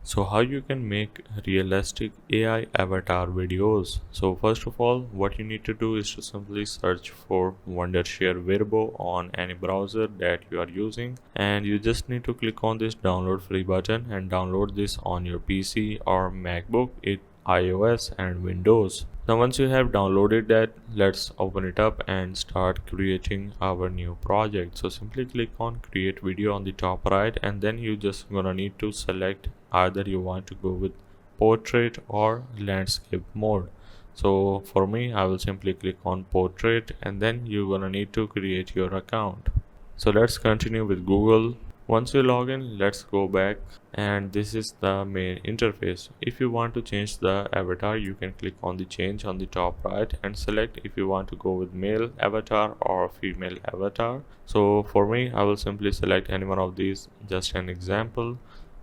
So how you can make realistic AI avatar videos? So first of all, what you need to do is to simply search for Wondershare Verbo on any browser that you are using, and you just need to click on this download free button and download this on your PC or MacBook, iOS and Windows. Now once you have downloaded that, let's open it up and start creating our new project. So simply click on create video on the top right, and then you just gonna need to select either you want to go with portrait or landscape mode. So for me, I will simply click on portrait, and then you're gonna need to create your account. So let's continue with Google. Once you log in, let's go back, and this is the main interface. If you want to change the avatar, you can click on the change on the top right and select if you want to go with male avatar or female avatar. So for me, I will simply select any one of these, just an example,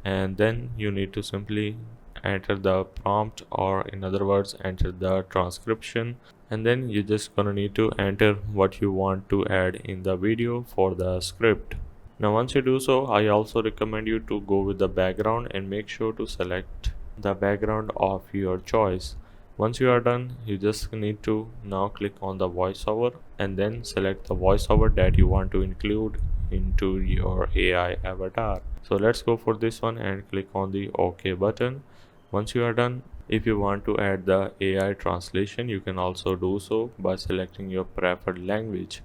and then you need to simply enter the prompt, or in other words enter the transcription, and then you're just gonna need to enter what you want to add in the video for the script. Now once you do so, I also recommend you to go with the background and make sure to select the background of your choice. Once you are done, you just need to now click on the voiceover and then select the voiceover that you want to include into your AI avatar. So let's go for this one and click on the OK button. Once you are done, if you want to add the AI translation, you can also do so by selecting your preferred language.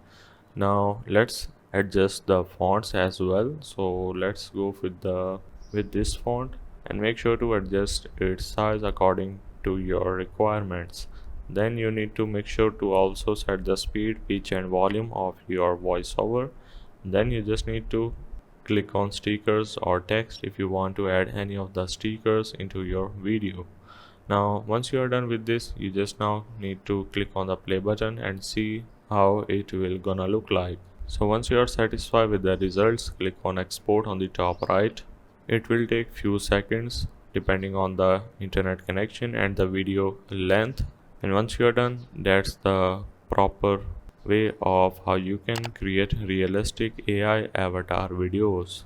Now let's adjust the fonts as well. So let's go with this font and make sure to adjust its size according to your requirements. Then you need to make sure to also set the speed, pitch and volume of your voiceover. Then you just need to click on stickers or text if you want to add any of the stickers into your video. Now once you are done with this, you just now need to click on the play button and see how it will gonna look like. So once you are satisfied with the results, click on export on the top right. It will take few seconds depending on the internet connection and the video length. And once you are done, that's the proper way of how you can create realistic AI avatar videos.